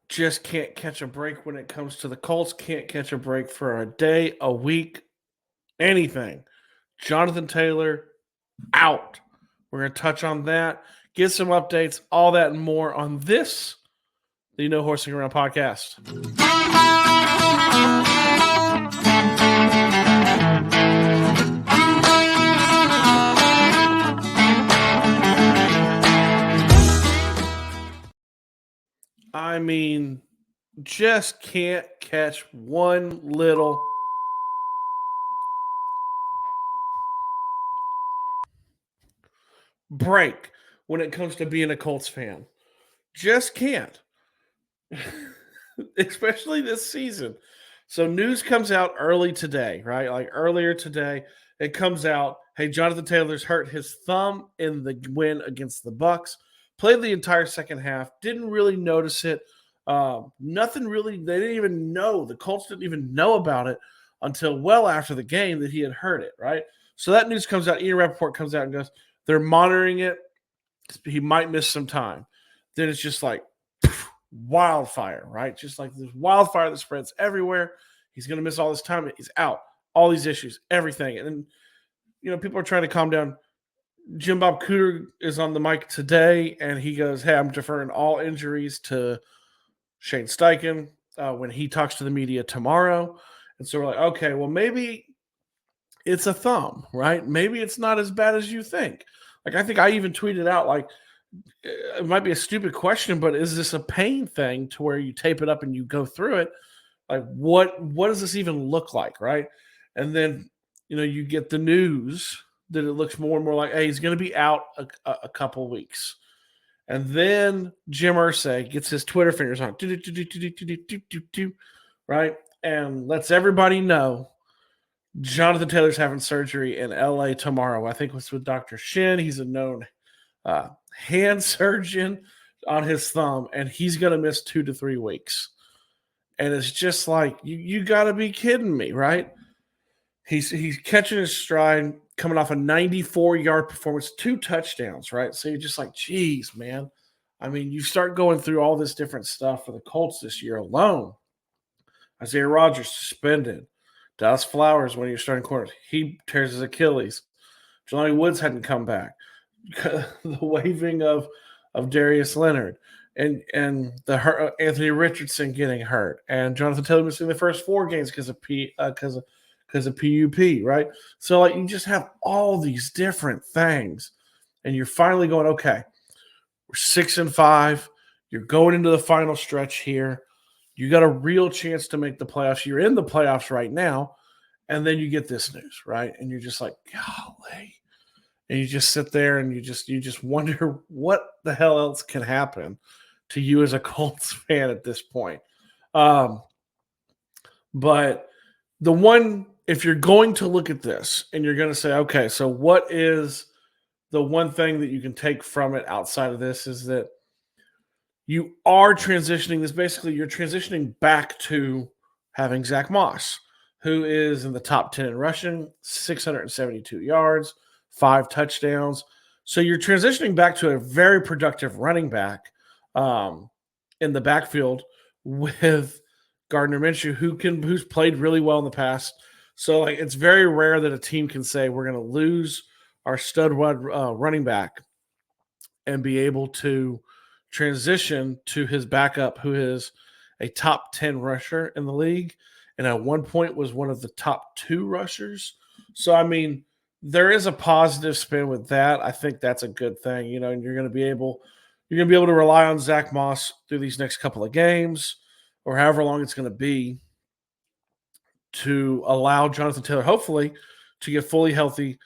just can't catch a break when it comes to the Colts. Can't catch a break for a day, a week, anything. Jonathan Taylor out. We're going to touch on that, get some updates, all that and more on this, the No Horsing Around podcast. I mean, just can't catch one little break when it comes to being a Colts fan. Just can't. Especially this season. So news comes out early today, right? Like earlier today, it comes out, hey, Jonathan Taylor's hurt his thumb in the win against the Bucks. Played the entire second half, didn't really notice it. Nothing really, they didn't even know. The Colts didn't even know about it until well after the game that he had hurt it, right? So that news comes out. Ian Rappaport comes out and goes, they're monitoring it. He might miss some time. Then it's just like wildfire, right? Just like this wildfire that spreads everywhere. He's going to miss all this time. He's out. All these issues, everything. And then, people are trying to calm down. Jim Bob Cooter is on the mic today, and he goes, hey, I'm deferring all injuries to Shane Steichen when he talks to the media tomorrow. And so we're like, okay, well, maybe it's a thumb, right? Maybe it's not as bad as you think. Like, I think I even tweeted out, like, it might be a stupid question, but is this a pain thing to where you tape it up and you go through it? Like, what does this even look like, right? And then, you get the news that it looks more and more like, hey, he's going to be out a couple weeks. And then Jim Irsay gets his Twitter fingers on, right? And lets everybody know Jonathan Taylor's having surgery in LA tomorrow. I think it's with Dr. Shin. He's a known hand surgeon on his thumb, and he's going to miss 2 to 3 weeks. And it's just like, you got to be kidding me, right? He's catching his stride, coming off a 94-yard performance, 2 touchdowns, right? So you're just like, geez, man. I mean, you start going through all this different stuff for the Colts this year alone. Isaiah Rodgers suspended. Dallas Flowers, one of your starting corners, he tears his Achilles. Jelani Woods hadn't come back. The waving of Darius Leonard and the Anthony Richardson getting hurt, and Jonathan Taylor missing the first 4 games because of PUP, right? So like you just have all these different things, and you're finally going, okay, we're 6-5. You're going into the final stretch here. You got a real chance to make the playoffs. You're in the playoffs right now, and then you get this news, right? And you're just like, golly. And you just sit there and you just wonder what the hell else can happen to you as a Colts fan at this point. But the one, if you're going to look at this and you're going to say, okay, so what is the one thing that you can take from it outside of this is that you are transitioning this. Basically, you're transitioning back to having Zach Moss, who is in the top 10 in rushing, 672 yards, 5 touchdowns. So you're transitioning back to a very productive running back in the backfield with Gardner Minshew, who's played really well in the past. So like it's very rare that a team can say we're going to lose our stud running back and be able to transition to his backup, who is a top 10 rusher in the league, and at one point was one of the top 2 rushers. So I mean, there is a positive spin with that. I think that's a good thing, and you're going to be able to rely on Zach Moss through these next couple of games or however long it's going to be to allow Jonathan Taylor, hopefully, to get fully healthy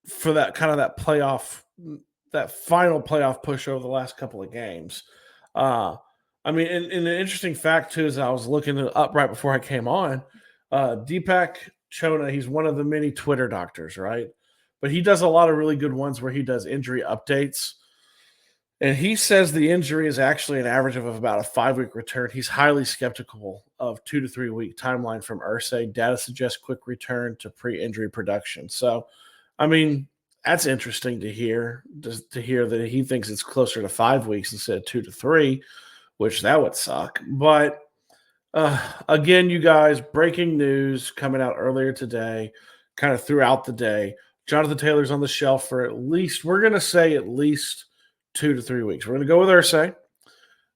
for that kind of that final playoff push over the last couple of games. I mean, and an interesting fact, too, is I was looking it up right before I came on. Deepak Chona, he's one of the many Twitter doctors, right? But he does a lot of really good ones where he does injury updates. And he says the injury is actually an average of about a 5-week return. He's highly skeptical of 2 to 3 week timeline from Irsay. Data suggests quick return to pre-injury production. So, I mean, That's interesting to hear. Just to hear that he thinks it's closer to 5 weeks instead of 2 to 3, which that would suck. But again, you guys, breaking news coming out earlier today, kind of throughout the day. Jonathan Taylor's on the shelf for at least, we're going to say at least 2 to 3 weeks. We're going to go with Ursay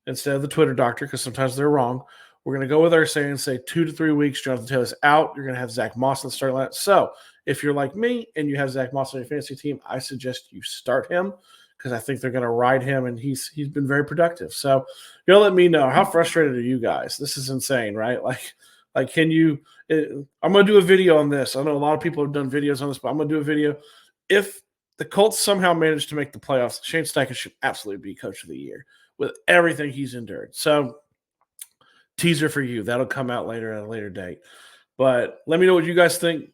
instead of the Twitter doctor because sometimes they're wrong. We're going to go with Ursay and say 2 to 3 weeks. Jonathan Taylor's out. You're going to have Zach Moss in the starting lineup. So if you're like me and you have Zach Moss on your fantasy team, I suggest you start him because I think they're going to ride him, and he's been very productive. So you'll let me know, how frustrated are you guys? This is insane, right? Like can you? I'm going to do a video on this. I know a lot of people have done videos on this, but I'm going to do a video. If the Colts somehow manage to make the playoffs, Shane Steichen should absolutely be coach of the year with everything he's endured. So teaser for you. That'll come out later at a later date. But let me know what you guys think.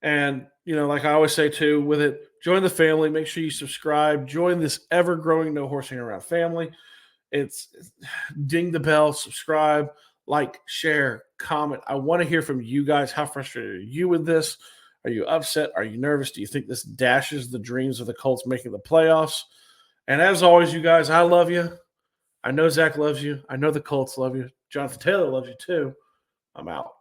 And, like I always say too, with it, join the family. Make sure you subscribe. Join this ever-growing No Horsing Around family. It's ding the bell, subscribe, like, share, comment. I want to hear from you guys. How frustrated are you with this? Are you upset? Are you nervous? Do you think this dashes the dreams of the Colts making the playoffs? And as always, you guys, I love you. I know Zach loves you. I know the Colts love you. Jonathan Taylor loves you too. I'm out.